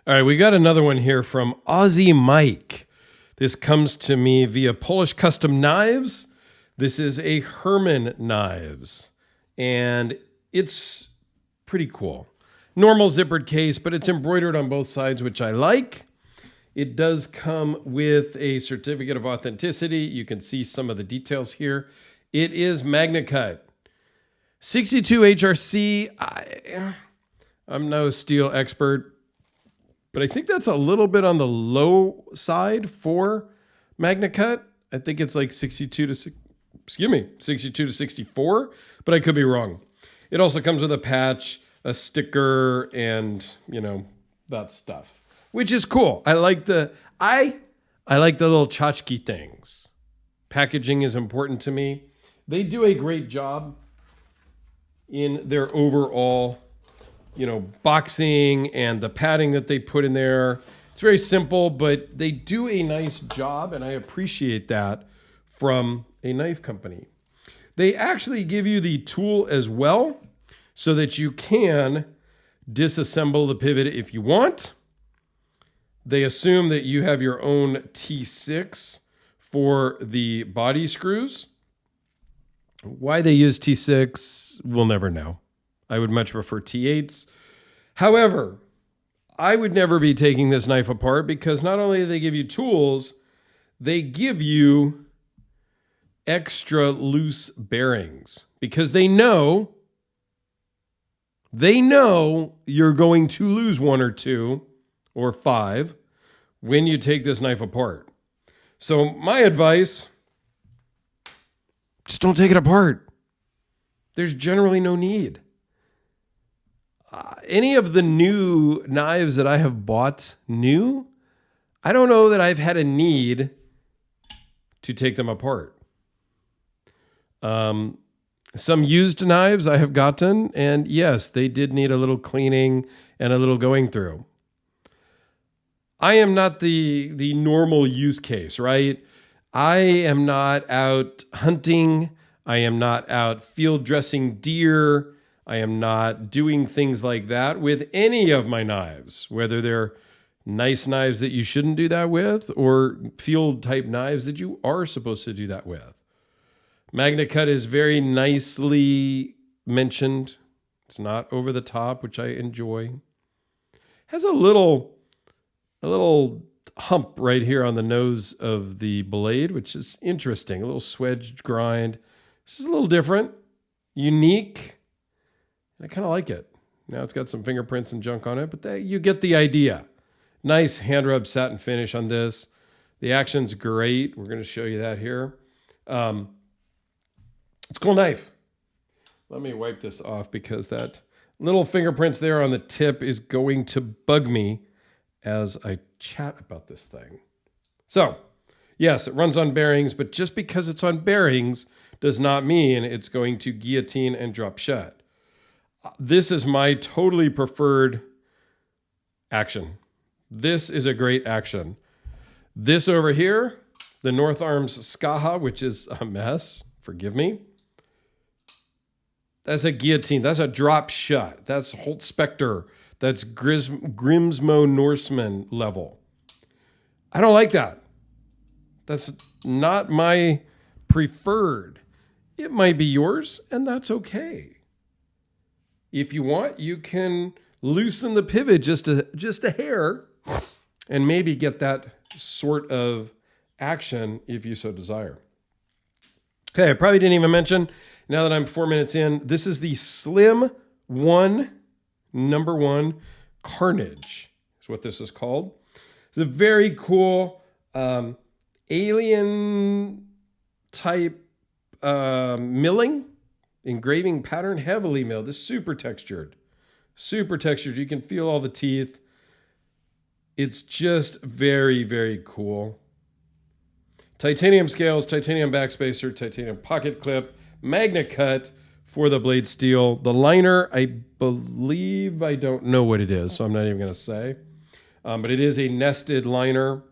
All right, we got another one here from Aussie Mike. This comes to me via Polish Custom Knives. This is a Herman knives, and it's pretty cool. Normal zippered case, but it's embroidered on both sides, which I like. It does come with a certificate of authenticity. You can see some of the details here. It is Magna Cut. 62 HRC. I'm no steel expert, but I think that's a little bit on the low side for Magna Cut. I think it's like 62 to 64, but I could be wrong. It also comes with a patch, a sticker, and that stuff, which is cool. I like the little tchotchke things. Packaging is important to me. They do a great job in their overall boxing and the padding that they put in there. It's very simple, but they do a nice job, and I appreciate that from a knife company. They actually give you the tool as well so that you can disassemble the pivot if you want. They assume that you have your own T6 for the body screws. Why they use T6, we'll never know. I would much prefer T8s. However, I would never be taking this knife apart because not only do they give you tools, they give you extra loose bearings because they know you're going to lose one or two or five when you take this knife apart. So my advice, just don't take it apart. There's generally no need. Any of the new knives that I have bought new, I don't know that I've had a need to take them apart. Some used knives I have gotten, and yes, they did need a little cleaning and a little going through. I am not the normal use case, right? I am not out hunting. I am not out field dressing deer. I am not doing things like that with any of my knives, whether they're nice knives that you shouldn't do that with or field type knives that you are supposed to do that with. Magna Cut is very nicely mentioned. It's not over the top, which I enjoy. Has a little hump right here on the nose of the blade, which is interesting. A little swedged grind. This is a little different, unique. I kind of like it. Now it's got some fingerprints and junk on it, but you get the idea. Nice hand rub satin finish on this. The action's great. We're going to show you that here. It's a cool knife. Let me wipe this off because that little fingerprints there on the tip is going to bug me as I chat about this thing. So, yes, it runs on bearings, but just because it's on bearings does not mean it's going to guillotine and drop shut. This is my totally preferred action. This is a great action. This over here, the North Arms Skaha, which is a mess, forgive me. That's a guillotine. That's a drop shut. That's Holt Spectre. That's Grimsmo Norseman level. I don't like that. That's not my preferred. It might be yours, and that's okay. If you want, you can loosen the pivot just a hair and maybe get that sort of action if you so desire. Okay, I probably didn't even mention, now that I'm 4 minutes in, this is the Slim One, number one, Carnage is what this is called. It's a very cool alien type milling. Engraving pattern, heavily milled. This is super textured. Super textured. You can feel all the teeth. It's just very, very cool. Titanium scales, titanium backspacer, titanium pocket clip, Magna Cut for the blade steel. The liner, I believe, I don't know what it is, so I'm not even going to say. But it is a nested liner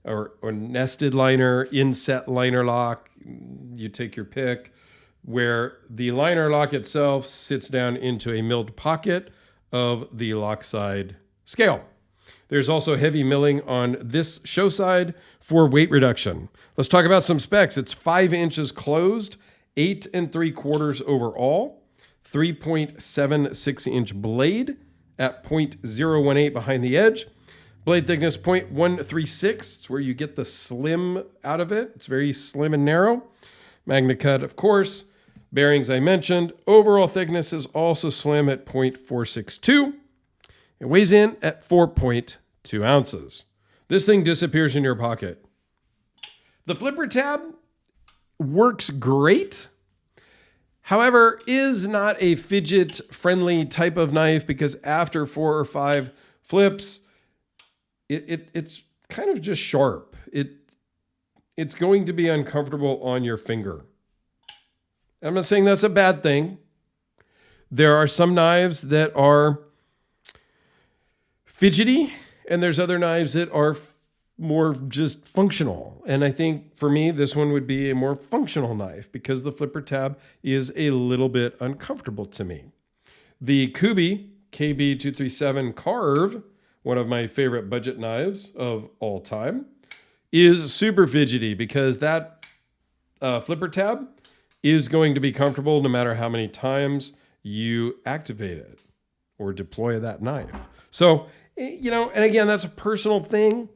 or nested liner, inset liner lock. You take your pick. Where the liner lock itself sits down into a milled pocket of the lock side scale. There's also heavy milling on this show side for weight reduction. Let's talk about some specs. It's 5 inches closed, 8 3/4 overall, 3.76 inch blade at 0.018 behind the edge. Blade thickness 0.136. It's where you get the slim out of it. It's very slim and narrow. Magna cut, of course. Bearings I mentioned. Overall thickness is also slim at 0.462. It weighs in at 4.2 ounces. This thing disappears in your pocket. The flipper tab works great. However, is not a fidget-friendly type of knife because after 4 or 5 flips, it's kind of just sharp. It's going to be uncomfortable on your finger. I'm not saying that's a bad thing. There are some knives that are fidgety, and there's other knives that are more just functional. And I think for me, this one would be a more functional knife because the flipper tab is a little bit uncomfortable to me. The Kubi KB237 Carve, one of my favorite budget knives of all time, is super fidgety because that flipper tab is going to be comfortable no matter how many times you activate it or deploy that knife. So, you know, and again, that's a personal thing.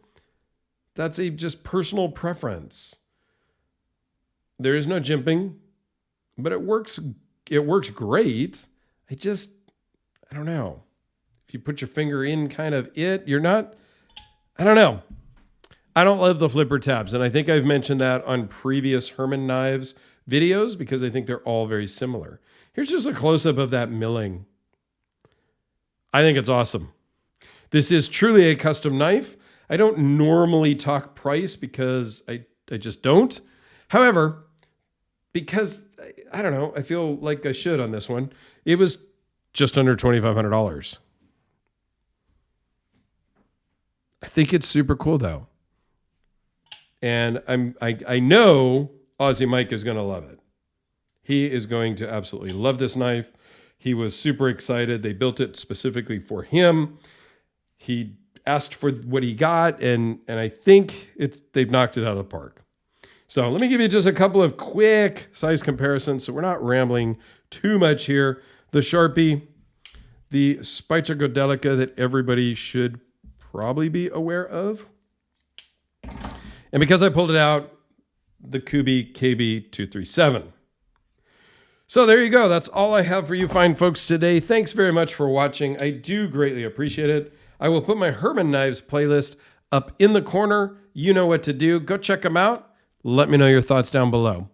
That's a just personal preference. There is no jimping, but it works great. I don't know. If you put your finger in kind of you're not, I don't know. I don't love the flipper tabs. And I think I've mentioned that on previous Herman knives videos because I think they're all very similar. Here's just a close-up of that milling. I think it's awesome. This is truly a custom knife. I don't normally talk price because I just don't. However, because, I don't know, I feel like I should on this one. It was just under $2,500. I think it's super cool though. And I know Aussie Mike is going to love it. He is going to absolutely love this knife. He was super excited. They built it specifically for him. He asked for what he got, and I think they've knocked it out of the park. So let me give you just a couple of quick size comparisons so we're not rambling too much here. The Sharpie, the Spitzer Godelica that everybody should probably be aware of. And because I pulled it out, the Kubi KB237. So there you go. That's all I have for you fine folks today. Thanks very much for watching. I do greatly appreciate it. I will put my Herman Knives playlist up in the corner. You know what to do. Go check them out. Let me know your thoughts down below.